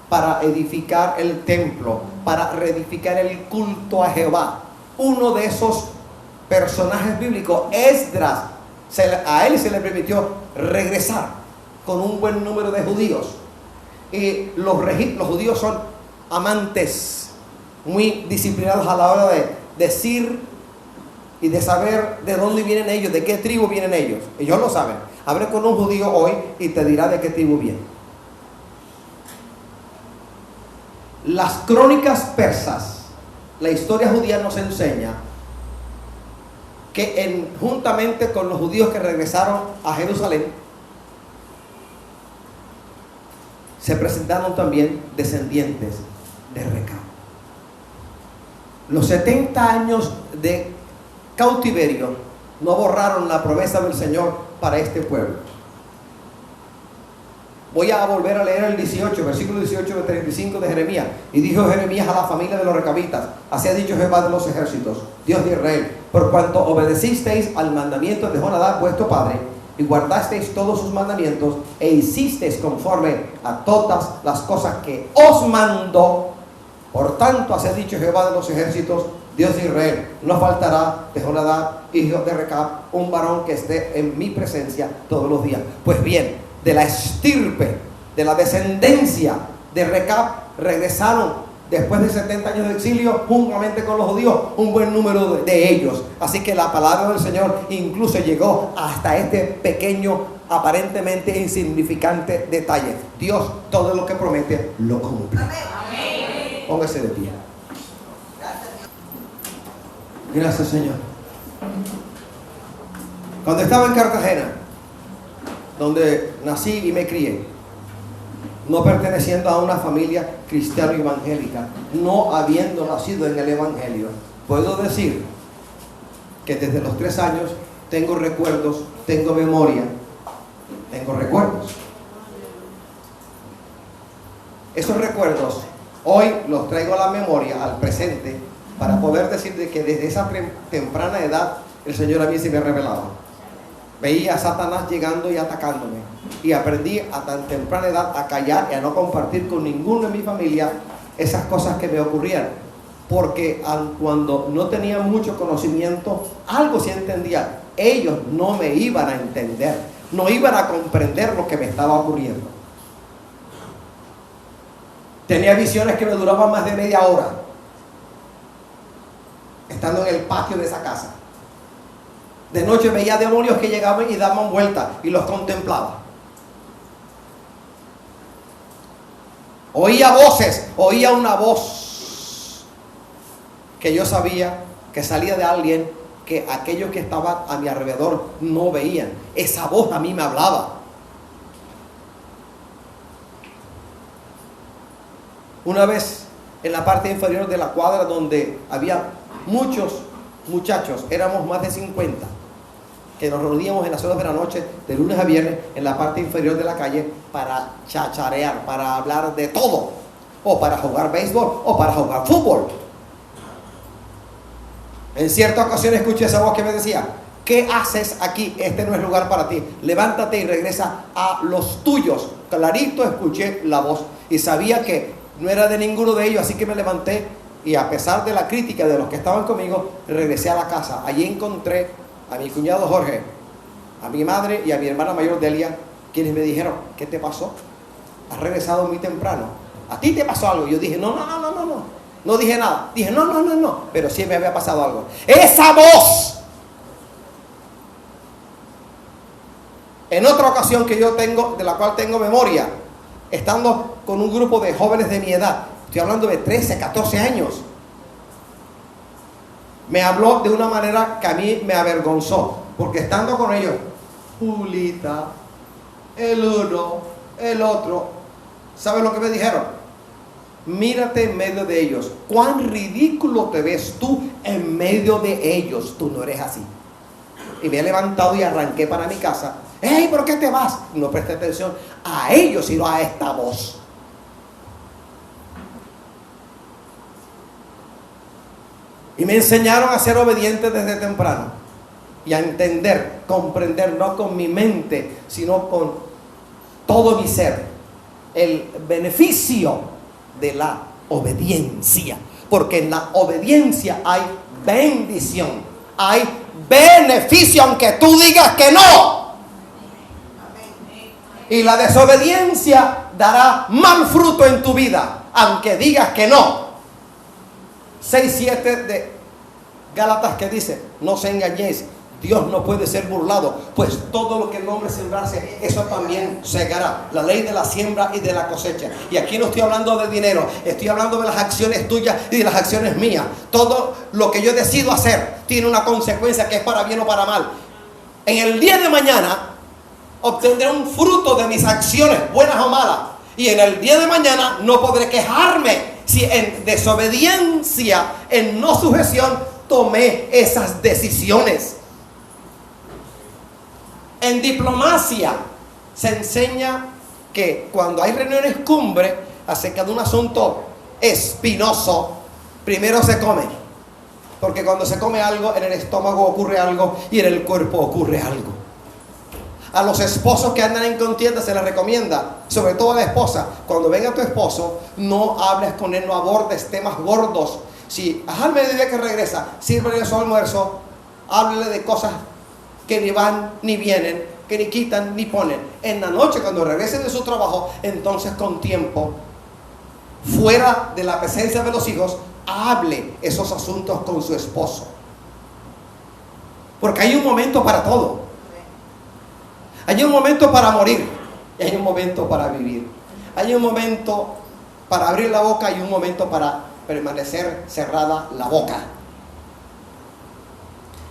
para edificar el templo, para reedificar el culto a Jehová. Uno de esos personajes bíblicos, Esdras, a él se le permitió regresar con un buen número de judíos. Y los judíos son amantes, muy disciplinados a la hora de decir y de saber de dónde vienen ellos, de qué tribu vienen ellos. Ellos lo saben. Hablé con un judío hoy y te dirá de qué tribu viene. Las crónicas persas, la historia judía nos enseña que juntamente con los judíos que regresaron a Jerusalén, se presentaron también descendientes de Recab. Los 70 años de cautiverio no borraron la promesa del Señor para este pueblo. Voy a volver a leer el 18, versículo 18 de 35 de Jeremías. Y dijo Jeremías a la familia de los recabitas: así ha dicho Jehová de los ejércitos, Dios de Israel: por cuanto obedecisteis al mandamiento de Jonadab vuestro padre, y guardasteis todos sus mandamientos, e hicisteis conforme a todas las cosas que os mandó, por tanto así ha dicho Jehová de los ejércitos, Dios de Israel: no faltará de Jonadab, hijo de Recab, un varón que esté en mi presencia todos los días. Pues bien, de la estirpe, de la descendencia de Recab, regresaron después de 70 años de exilio, juntamente con los judíos, un buen número de ellos. Así que la palabra del Señor incluso llegó hasta este pequeño, aparentemente insignificante detalle. Dios todo lo que promete lo cumple. Amén. Póngase de pie. Gracias, Señor. Cuando estaba en Cartagena, donde nací y me crié, no perteneciendo a una familia cristiana evangélica, no habiendo nacido en el evangelio, puedo decir que desde los 3 años tengo recuerdos, tengo memoria, tengo recuerdos. Esos recuerdos hoy los traigo a la memoria, al presente, para poder decir de que desde esa temprana edad el Señor a mí se me revelaba. Veía a Satanás llegando y atacándome, y aprendí a tan temprana edad a callar y a no compartir con ninguno de mi familia esas cosas que me ocurrían, porque cuando no tenía mucho conocimiento, algo sí entendía. Ellos no me iban a entender, no iban a comprender lo que me estaba ocurriendo. Tenía visiones que me duraban más de media hora, estando en el patio de esa casa. De noche veía demonios que llegaban y daban vueltas y los contemplaba. Oía voces, oía una voz que yo sabía que salía de alguien que aquellos que estaban a mi alrededor no veían. Esa voz a mí me hablaba. Una vez en la parte inferior de la cuadra donde había muchos muchachos, éramos más de 50, que nos reuníamos en las horas de la noche, de lunes a viernes, en la parte inferior de la calle, para chacharear, para hablar de todo, o para jugar béisbol, o para jugar fútbol. En cierta ocasión escuché esa voz que me decía: ¿qué haces aquí? Este no es lugar para ti. Levántate y regresa a los tuyos. Clarito escuché la voz y sabía que no era de ninguno de ellos, así que me levanté y, a pesar de la crítica de los que estaban conmigo, regresé a la casa. Allí encontré a mi cuñado Jorge, a mi madre y a mi hermana mayor Delia, quienes me dijeron: ¿qué te pasó? Has regresado muy temprano. ¿A ti te pasó algo? Yo dije: no. No dije nada. Dije: no. Pero sí me había pasado algo. Esa voz. En otra ocasión que yo tengo, de la cual tengo memoria, estando con un grupo de jóvenes de mi edad, estoy hablando de 13, 14 años, me habló de una manera que a mí me avergonzó, porque estando con ellos, Julita, el uno, el otro, ¿sabes lo que me dijeron? Mírate en medio de ellos. Cuán ridículo te ves tú en medio de ellos. Tú no eres así. Y me he levantado y arranqué para mi casa. ¡Ey, por qué te vas! No presté atención a ellos, sino a esta voz. Y me enseñaron a ser obediente desde temprano. Y a entender, comprender, no con mi mente, sino con todo mi ser, el beneficio de la obediencia. Porque en la obediencia hay bendición, hay beneficio, aunque tú digas que no. Y la desobediencia dará mal fruto en tu vida, aunque digas que no. 6:7 de Gálatas, que dice: no os engañéis, Dios no puede ser burlado, pues todo lo que el hombre sembrase, eso también segará. La ley de la siembra y de la cosecha. Y aquí no estoy hablando de dinero, estoy hablando de las acciones tuyas y de las acciones mías. Todo lo que yo decido hacer tiene una consecuencia, que es para bien o para mal. En el día de mañana obtendré un fruto de mis acciones, buenas o malas. Y en el día de mañana no podré quejarme si en desobediencia, en no sujeción, tomé esas decisiones. En diplomacia se enseña que cuando hay reuniones cumbre acerca de un asunto espinoso, primero se come. Porque cuando se come algo, en el estómago ocurre algo y en el cuerpo ocurre algo. A los esposos que andan en contienda se les recomienda, sobre todo a la esposa: cuando venga tu esposo, no hables con él, no abordes temas gordos. Si al mediodía que regresa, sírvele su almuerzo, háblele de cosas que ni van ni vienen, que ni quitan ni ponen. En la noche, cuando regresen de su trabajo, entonces con tiempo, fuera de la presencia de los hijos, hable esos asuntos con su esposo. Porque hay un momento para todo. Hay un momento para morir y hay un momento para vivir. Hay un momento para abrir la boca y un momento para permanecer cerrada la boca.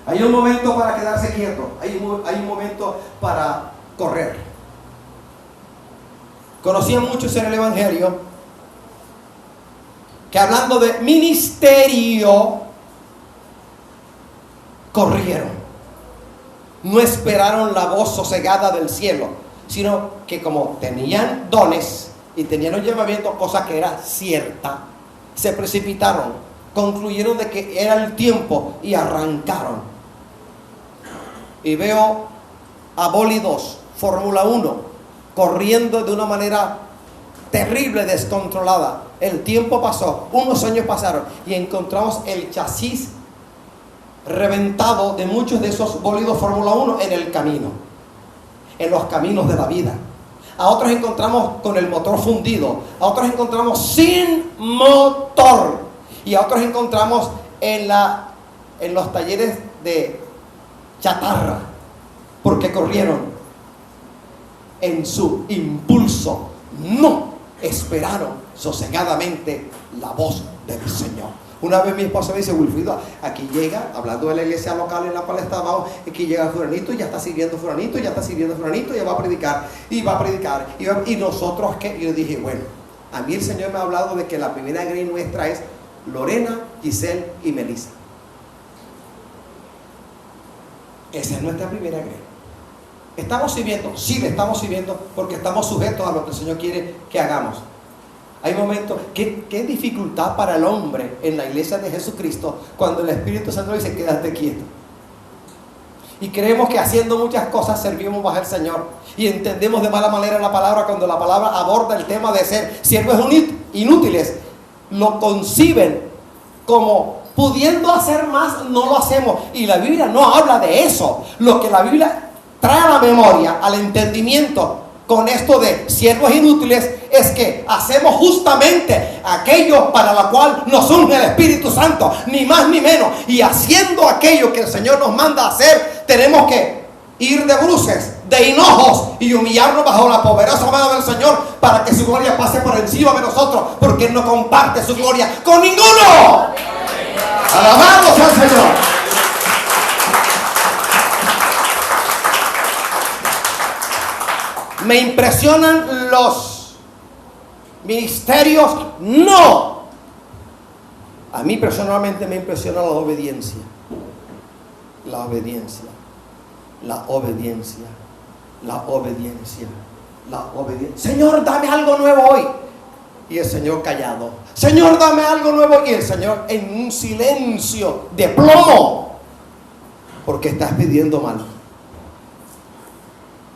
Hay un momento para quedarse quieto. Hay un momento para correr. Conocía muchos en el Evangelio que hablando de ministerio, corrieron. No esperaron la voz sosegada del cielo, sino que como tenían dones y tenían un llamamiento, cosa que era cierta, se precipitaron, concluyeron de que era el tiempo y arrancaron. Y veo a bólidos, Fórmula 1, corriendo de una manera terrible, descontrolada. El tiempo pasó, unos años pasaron y encontramos el chasis reventado de muchos de esos bólidos Fórmula 1 en el camino, en los caminos de la vida. A otros encontramos con el motor fundido, a otros encontramos sin motor y a otros encontramos en los talleres de chatarra, porque corrieron en su impulso, no esperaron sosegadamente la voz del Señor. Una vez mi esposa me dice: Wilfrido, aquí llega, hablando de la iglesia local en la cual estábamos, aquí llega fulanito, ya está sirviendo fulanito, ya está sirviendo fulanito, ya va a predicar, y va a predicar, y nosotros ¿qué? Y yo dije: bueno, a mí el Señor me ha hablado de que la primera grey nuestra es Lorena, Giselle y Melissa. Esa es nuestra primera grey. ¿Estamos sirviendo? Sí, le estamos sirviendo porque estamos sujetos a lo que el Señor quiere que hagamos. Hay momentos, ¿qué dificultad para el hombre en la iglesia de Jesucristo cuando el Espíritu Santo dice: quédate quieto? Y creemos que haciendo muchas cosas servimos más al Señor. Y entendemos de mala manera la palabra cuando la palabra aborda el tema de ser siervos inútiles. Lo conciben como pudiendo hacer más, no lo hacemos. Y la Biblia no habla de eso. Lo que la Biblia trae a la memoria, al entendimiento con esto de siervos inútiles, es que hacemos justamente aquello para lo cual nos unge el Espíritu Santo, ni más ni menos. Y haciendo aquello que el Señor nos manda hacer, tenemos que ir de bruces, de hinojos, y humillarnos bajo la poderosa mano del Señor para que su gloria pase por encima de nosotros, porque Él no comparte su gloria con ninguno. Alabamos al Señor. ¿Me impresionan los ministerios? No. A mí personalmente me impresiona la obediencia. La obediencia. La obediencia. La obediencia. La obediencia. Señor, dame algo nuevo hoy. Y el Señor callado. Señor, dame algo nuevo. Y el Señor en un silencio de plomo. Porque estás pidiendo mal.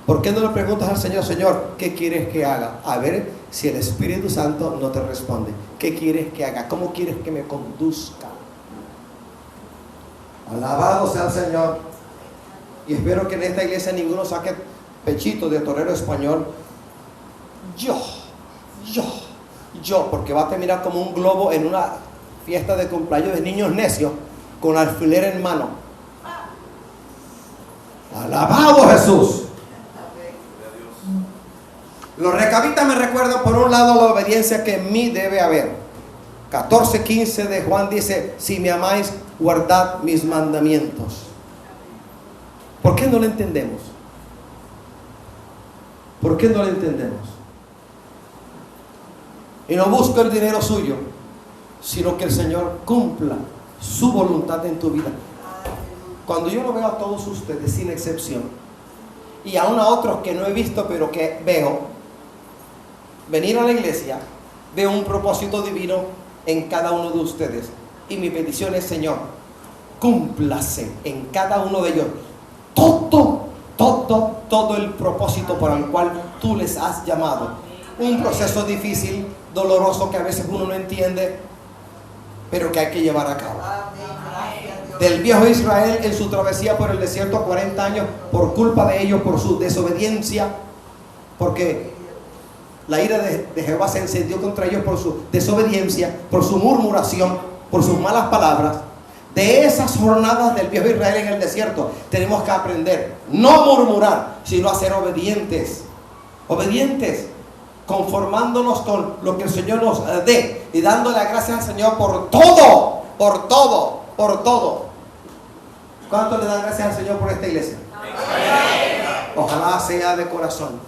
¿Por qué no le preguntas al Señor: Señor, ¿qué quieres que haga? A ver si el Espíritu Santo no te responde. ¿Qué quieres que haga? ¿Cómo quieres que me conduzca? Alabado sea el Señor. Y espero que en esta iglesia ninguno saque pechito de torero español. Yo, porque va a terminar como un globo en una fiesta de cumpleaños de niños necios con alfiler en mano. Alabado Jesús. Los recabitas me recuerdan por un lado la obediencia que en mí debe haber. 14:15 de Juan dice: si me amáis, guardad mis mandamientos. ¿Por qué no lo entendemos? ¿Por qué no lo entendemos? Y no busco el dinero suyo, sino que el Señor cumpla su voluntad en tu vida. Cuando yo lo veo a todos ustedes sin excepción, y aún a otros que no he visto pero que veo venir a la iglesia, veo un propósito divino en cada uno de ustedes. Y mi petición es: Señor, cúmplase en cada uno de ellos todo el propósito para el cual tú les has llamado. Un proceso difícil, doloroso, que a veces uno no entiende, pero que hay que llevar a cabo. Del viejo Israel en su travesía por el desierto 40 años, por culpa de ellos, por su desobediencia, porque la ira de Jehová se encendió contra ellos por su desobediencia, por su murmuración, por sus malas palabras. De esas jornadas del viejo Israel en el desierto tenemos que aprender, no murmurar, sino a ser obedientes. Obedientes, conformándonos con lo que el Señor nos dé y dándole las gracias al Señor por todo. ¿Cuánto le dan gracias al Señor por esta iglesia? Ojalá sea de corazón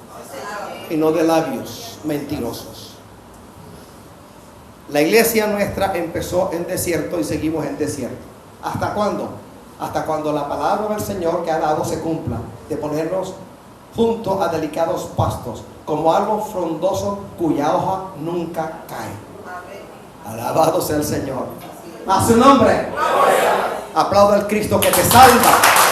y no de labios. mentirosos. La iglesia nuestra empezó en desierto y seguimos en desierto. ¿Hasta cuándo? Hasta cuando la palabra del Señor que ha dado se cumpla, de ponernos junto a delicados pastos, como árbol frondoso cuya hoja nunca cae. Alabado sea el Señor. A su nombre. Aplauda al Cristo que te salva.